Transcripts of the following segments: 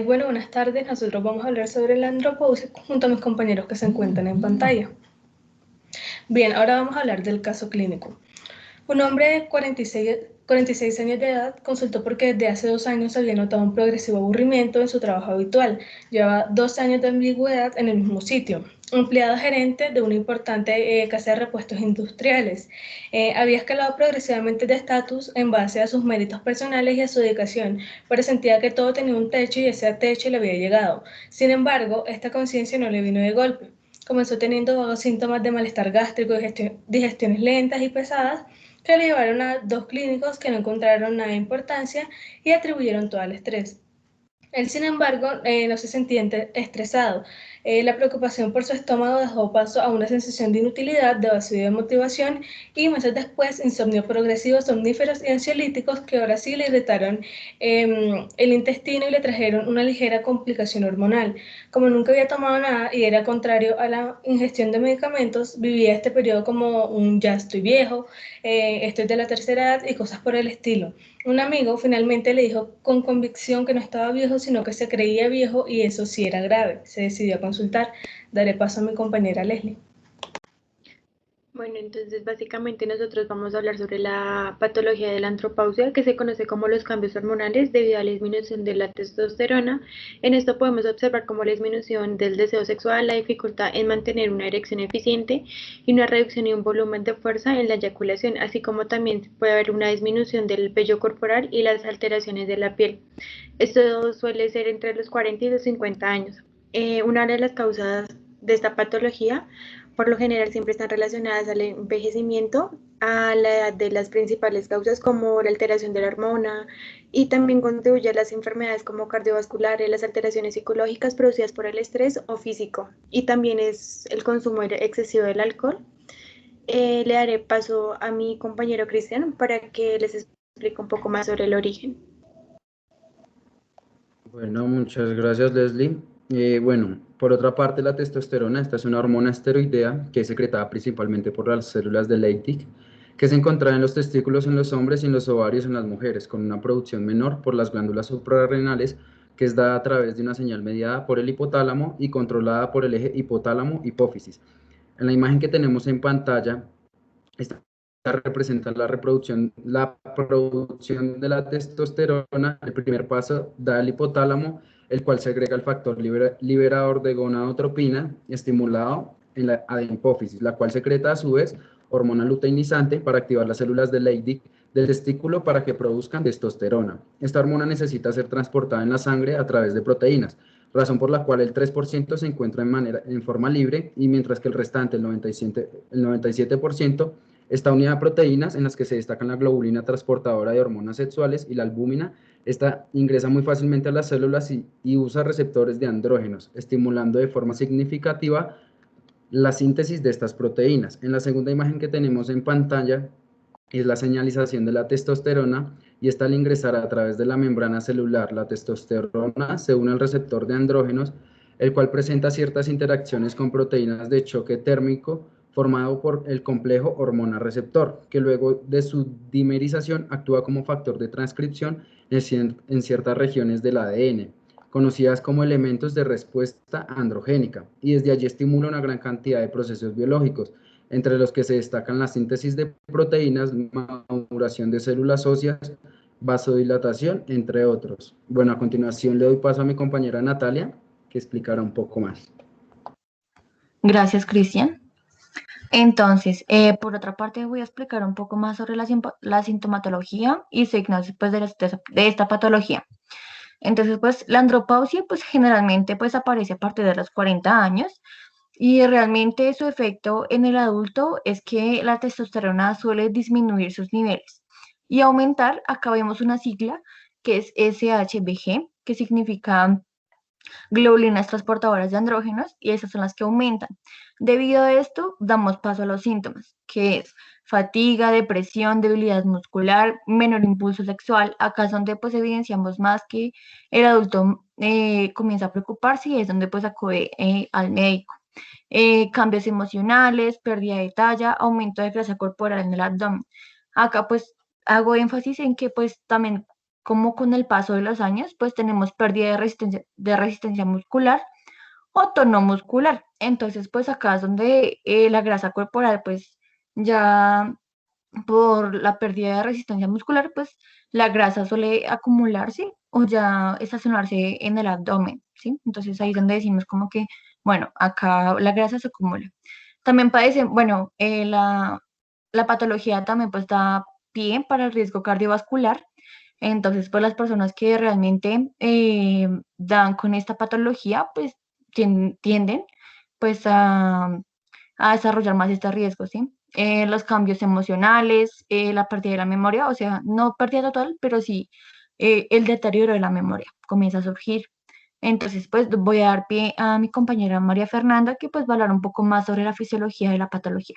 Bueno, buenas tardes. Nosotros vamos a hablar sobre la andropausia junto a mis compañeros que se encuentran en pantalla. Bien, ahora vamos a hablar del caso clínico. Un hombre de 46 años de edad consultó porque desde hace 2 años había notado un progresivo aburrimiento en su trabajo habitual. Llevaba 2 años de ambigüedad en el mismo sitio. Empleado gerente de una importante casa de repuestos industriales. Había escalado progresivamente de estatus en base a sus méritos personales y a su dedicación, pero sentía que todo tenía un techo y ese techo le había llegado. Sin embargo, esta conciencia no le vino de golpe. Comenzó teniendo vagos síntomas de malestar gástrico, digestiones lentas y pesadas, que le llevaron a 2 clínicos que no encontraron nada de importancia y atribuyeron todo al estrés. Él, sin embargo, no se sentía estresado. La preocupación por su estómago dejó paso a una sensación de inutilidad, de vacío de motivación y meses después insomnio progresivo, somníferos y ansiolíticos que ahora sí le irritaron el intestino y le trajeron una ligera complicación hormonal. Como nunca había tomado nada y era contrario a la ingestión de medicamentos, vivía este periodo como un ya estoy viejo, estoy de la tercera edad y cosas por el estilo. Un amigo finalmente le dijo con convicción que no estaba viejo, sino que se creía viejo y eso sí era grave. Se decidió a consultar. Daré paso a mi compañera Leslie. Bueno, entonces básicamente nosotros vamos a hablar sobre la patología de la andropausia, que se conoce como los cambios hormonales debido a la disminución de la testosterona. En esto podemos observar como la disminución del deseo sexual, la dificultad en mantener una erección eficiente y una reducción y un volumen de fuerza en la eyaculación, así como también puede haber una disminución del vello corporal y las alteraciones de la piel. Esto suele ser entre los 40 y los 50 años. Una de las causas de esta patología por lo general siempre están relacionadas al envejecimiento, a la edad de las principales causas como la alteración de la hormona y también contribuye a las enfermedades como cardiovasculares, las alteraciones psicológicas producidas por el estrés o físico y también es el consumo excesivo del alcohol. Le daré paso a mi compañero Cristian para que les explique un poco más sobre el origen. Bueno, muchas gracias, Leslie. Bueno, por otra parte, la testosterona, esta es una hormona esteroidea que es secretada principalmente por las células de Leydig, que se encuentra en los testículos en los hombres y en los ovarios en las mujeres, con una producción menor por las glándulas suprarrenales, que es dada a través de una señal mediada por el hipotálamo y controlada por el eje hipotálamo-hipófisis. En la imagen que tenemos en pantalla, esta representa la producción de la testosterona. El primer paso da el hipotálamo, el cual segrega el factor liberador de gonadotropina, estimulado en la adipófisis, la cual secreta a su vez hormona luteinizante para activar las células de Leydig del testículo para que produzcan testosterona. Esta hormona necesita ser transportada en la sangre a través de proteínas, razón por la cual el 3% se encuentra en forma libre y mientras que el restante, el 97%, está unida a proteínas en las que se destacan la globulina transportadora de hormonas sexuales y la albúmina. Esta ingresa muy fácilmente a las células y usa receptores de andrógenos, estimulando de forma significativa la síntesis de estas proteínas. En la segunda imagen que tenemos en pantalla es la señalización de la testosterona y esta al ingresar a través de la membrana celular, la testosterona se une al receptor de andrógenos, el cual presenta ciertas interacciones con proteínas de choque térmico formado por el complejo hormona-receptor, que luego de su dimerización actúa como factor de transcripción en ciertas regiones del ADN, conocidas como elementos de respuesta androgénica, y desde allí estimula una gran cantidad de procesos biológicos, entre los que se destacan la síntesis de proteínas, maduración de células óseas, vasodilatación, entre otros. Bueno, a continuación le doy paso a mi compañera Natalia, que explicará un poco más. Gracias, Cristian. Entonces, por otra parte, voy a explicar un poco más sobre la sintomatología y signos pues, de esta patología. Entonces, pues, la andropausia, pues, generalmente, pues, aparece a partir de los 40 años y realmente su efecto en el adulto es que la testosterona suele disminuir sus niveles y aumentar. Acá vemos una sigla que es SHBG, que significa globulinas transportadoras de andrógenos, y esas son las que aumentan. Debido a esto, damos paso a los síntomas, que es fatiga, depresión, debilidad muscular, menor impulso sexual. Acá es donde pues evidenciamos más que el adulto comienza a preocuparse y es donde pues acude al médico. Cambios emocionales, pérdida de talla, aumento de grasa corporal en el abdomen. Acá pues hago énfasis en que pues también como con el paso de los años, pues tenemos pérdida de resistencia muscular o tono muscular. Entonces, pues acá es donde la grasa corporal, pues ya por la pérdida de resistencia muscular, pues la grasa suele acumularse o ya estacionarse en el abdomen, ¿sí? Entonces ahí es donde decimos como que, bueno, acá la grasa se acumula. También padecen, bueno, la patología también pues da pie para el riesgo cardiovascular. Entonces, pues las personas que realmente dan con esta patología, pues tienden pues a desarrollar más este riesgo, ¿sí? Los cambios emocionales, la pérdida de la memoria, o sea, no pérdida total, pero sí el deterioro de la memoria comienza a surgir. Entonces, pues voy a dar pie a mi compañera María Fernanda, que pues va a hablar un poco más sobre la fisiología de la patología.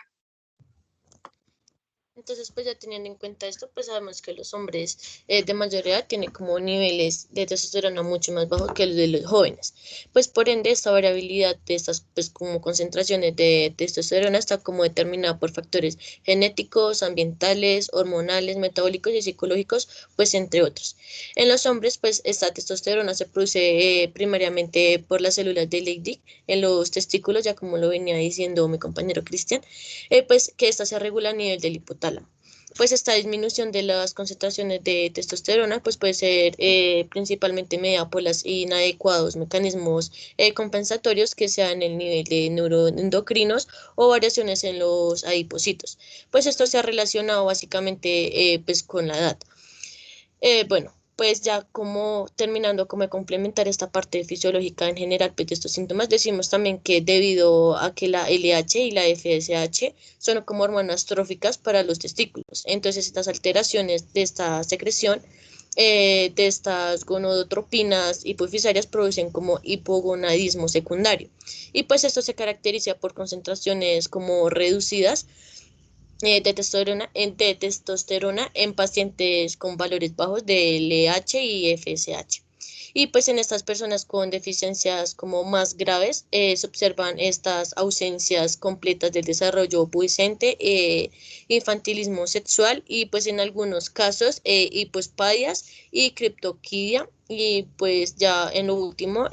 Entonces, pues ya teniendo en cuenta esto, pues sabemos que los hombres de mayor edad tienen como niveles de testosterona mucho más bajos que los de los jóvenes. Pues por ende, esta variabilidad de estas pues como concentraciones de testosterona está como determinada por factores genéticos, ambientales, hormonales, metabólicos y psicológicos, pues entre otros. En los hombres, pues esta testosterona se produce primariamente por las células de Leydig en los testículos, ya como lo venía diciendo mi compañero Cristian, pues que esta se regula a nivel del hipotálamo. Pues esta disminución de las concentraciones de testosterona pues puede ser principalmente mediada por los inadecuados mecanismos compensatorios que sean el nivel de neuroendocrinos o variaciones en los adipocitos. Pues esto se ha relacionado básicamente pues con la edad. Bueno, pues ya como terminando como de complementar esta parte fisiológica en general pues de estos síntomas, decimos también que debido a que la LH y la FSH son como hormonas tróficas para los testículos, entonces estas alteraciones de esta secreción de estas gonadotropinas hipofisarias producen como hipogonadismo secundario y pues esto se caracteriza por concentraciones como reducidas de testosterona en pacientes con valores bajos de LH y FSH. Y pues en estas personas con deficiencias como más graves se observan estas ausencias completas del desarrollo pubescente, infantilismo sexual y pues en algunos casos hipospadias y criptoquidia. Y pues ya en lo último,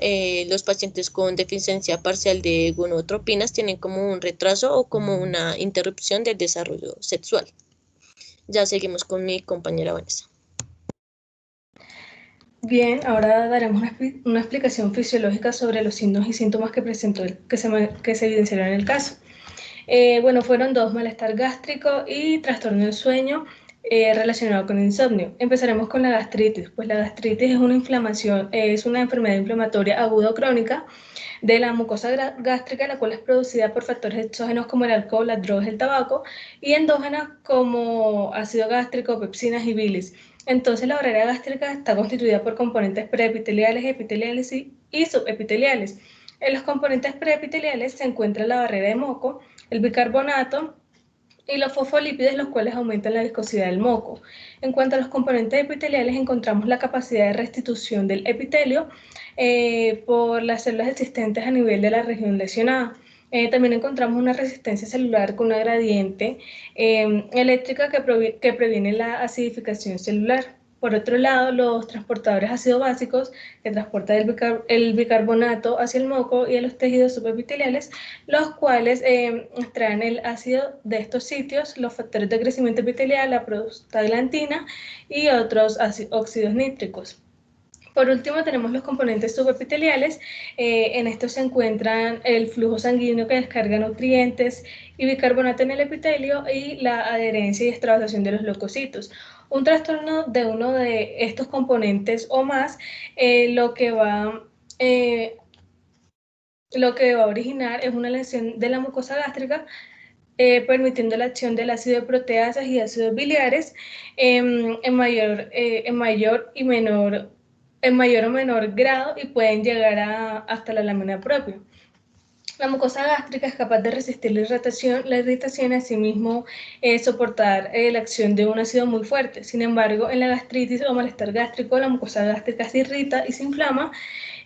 los pacientes con deficiencia parcial de gonotropinas tienen como un retraso o como una interrupción del desarrollo sexual. Ya seguimos con mi compañera Vanessa. Bien, ahora daremos una explicación fisiológica sobre los signos y síntomas que se evidenciaron en el caso. Bueno, fueron dos: malestar gástrico y trastorno del sueño relacionado con insomnio. Empezaremos con la gastritis. Pues la gastritis es una inflamación, es una enfermedad inflamatoria aguda o crónica de la mucosa gástrica, la cual es producida por factores exógenos como el alcohol, las drogas, el tabaco, y endógenas como ácido gástrico, pepsinas y bilis. Entonces, la barrera gástrica está constituida por componentes preepiteliales, epiteliales y subepiteliales. En los componentes preepiteliales se encuentra la barrera de moco, el bicarbonato y los fosfolípidos, los cuales aumentan la viscosidad del moco. En cuanto a los componentes epiteliales, encontramos la capacidad de restitución del epitelio por las células existentes a nivel de la región lesionada. También encontramos una resistencia celular con una gradiente eléctrica que previene la acidificación celular. Por otro lado, los transportadores ácido básicos que transportan el bicarbonato hacia el moco y a los tejidos subepiteliales, los cuales extraen el ácido de estos sitios, los factores de crecimiento epitelial, la prostaglandina y otros óxidos nítricos. Por último, tenemos los componentes subepiteliales. En estos se encuentran el flujo sanguíneo que descarga nutrientes y bicarbonato en el epitelio y la adherencia y extravasación de los leucocitos. Un trastorno de uno de estos componentes o más lo que va a originar es una lesión de la mucosa gástrica, permitiendo la acción del ácido de proteasas y ácidos biliares en mayor o menor grado y pueden llegar hasta la lámina propia. La mucosa gástrica es capaz de resistir la irritación y asimismo soportar la acción de un ácido muy fuerte. Sin embargo, en la gastritis o malestar gástrico, la mucosa gástrica se irrita y se inflama,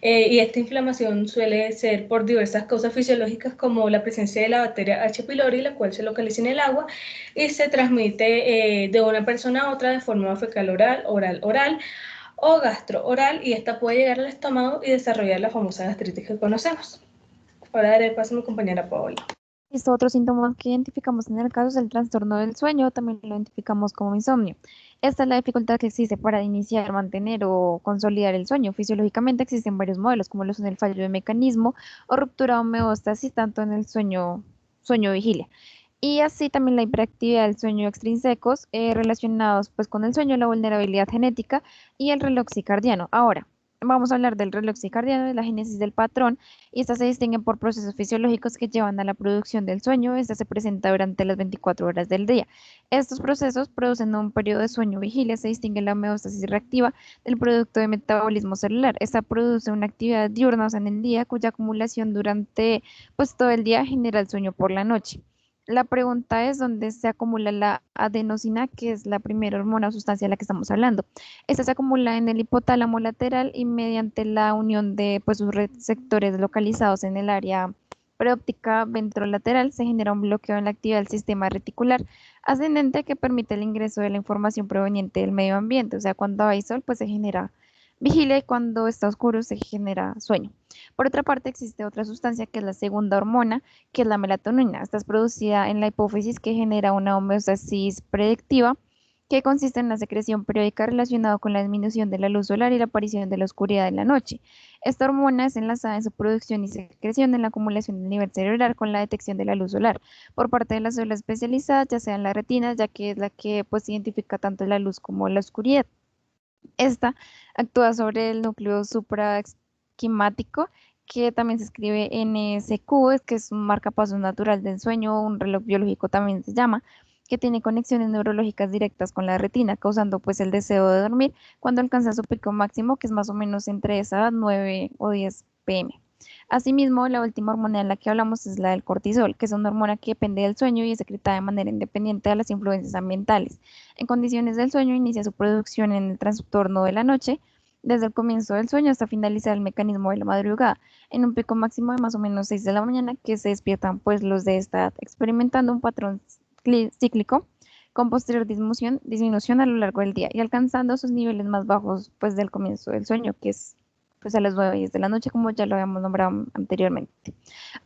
y esta inflamación suele ser por diversas causas fisiológicas como la presencia de la bacteria H. pylori, la cual se localiza en el agua y se transmite de una persona a otra de forma fecal oral, o gastrooral, y esta puede llegar al estómago y desarrollar la famosa gastritis que conocemos. Ahora daré paso a mi compañera Paola. Listo, otro síntoma que identificamos en el caso es el trastorno del sueño, también lo identificamos como insomnio. Esta es la dificultad que existe para iniciar, mantener o consolidar el sueño. Fisiológicamente existen varios modelos, como lo son el fallo de mecanismo o ruptura de homeostasis, tanto en el sueño-vigilia. Y así también la hiperactividad del sueño extrínsecos relacionados pues con el sueño, la vulnerabilidad genética y el reloj circadiano. Ahora, vamos a hablar del reloj circadiano, de la génesis del patrón, y estas se distinguen por procesos fisiológicos que llevan a la producción del sueño. Esta se presenta durante las 24 horas del día. Estos procesos producen un periodo de sueño-vigilia, se distingue la homeostasis reactiva del producto de metabolismo celular. Esta produce una actividad diurna, o sea, en el día, cuya acumulación durante pues todo el día genera el sueño por la noche. La pregunta es dónde se acumula la adenosina, que es la primera hormona o sustancia de la que estamos hablando. Esta se acumula en el hipotálamo lateral y mediante la unión de pues, sus receptores localizados en el área preóptica ventrolateral se genera un bloqueo en la actividad del sistema reticular ascendente que permite el ingreso de la información proveniente del medio ambiente. O sea, cuando hay sol, pues se genera vigilia y cuando está oscuro se genera sueño. Por otra parte, existe otra sustancia que es la segunda hormona, que es la melatonina. Esta es producida en la hipófisis que genera una homeostasis predictiva que consiste en la secreción periódica relacionada con la disminución de la luz solar y la aparición de la oscuridad en la noche. Esta hormona es enlazada en su producción y secreción en la acumulación del nivel cerebral con la detección de la luz solar por parte de las células especializadas, ya sea en la retina, ya que es la que pues identifica tanto la luz como la oscuridad. Esta actúa sobre el núcleo supraesquimático, que también se escribe NSQ, que es un marcapasos natural del sueño, un reloj biológico también se llama, que tiene conexiones neurológicas directas con la retina, causando pues el deseo de dormir cuando alcanza su pico máximo, que es más o menos entre esa 9 o 10 pm. Asimismo, la última hormona de la que hablamos es la del cortisol, que es una hormona que depende del sueño y es secretada de manera independiente de las influencias ambientales. En condiciones del sueño inicia su producción en el trastorno de la noche, desde el comienzo del sueño hasta finalizar el mecanismo de la madrugada, en un pico máximo de más o menos 6 de la mañana, que se despiertan pues los de esta edad, experimentando un patrón cíclico con posterior disminución a lo largo del día y alcanzando sus niveles más bajos pues del comienzo del sueño, que es pues a las 9 y 10 de la noche, como ya lo habíamos nombrado anteriormente.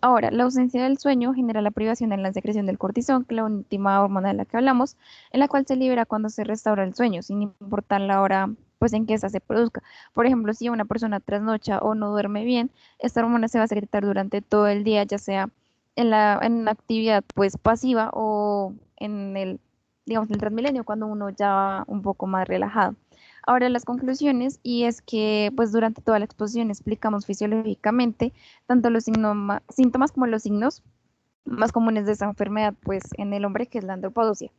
Ahora, la ausencia del sueño genera la privación en la secreción del cortisol, que es la última hormona de la que hablamos, en la cual se libera cuando se restaura el sueño, sin importar la hora pues en que ésta se produzca. Por ejemplo, si una persona trasnocha o no duerme bien, esta hormona se va a secretar durante todo el día, ya sea en una actividad pues pasiva o en el, digamos, en el Transmilenio, cuando uno ya va un poco más relajado. Ahora las conclusiones, y es que pues durante toda la exposición explicamos fisiológicamente tanto los síntomas como los signos más comunes de esta enfermedad pues en el hombre, que es la andropausia.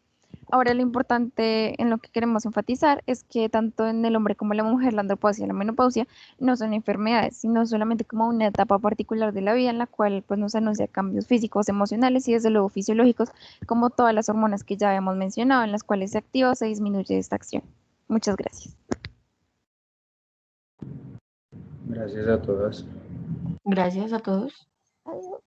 Ahora lo importante en lo que queremos enfatizar es que tanto en el hombre como en la mujer la andropausia y la menopausia no son enfermedades, sino solamente como una etapa particular de la vida en la cual pues nos anuncia cambios físicos, emocionales y desde luego fisiológicos, como todas las hormonas que ya habíamos mencionado, en las cuales se activa o se disminuye esta acción. Muchas gracias. Gracias a todas. Gracias a todos.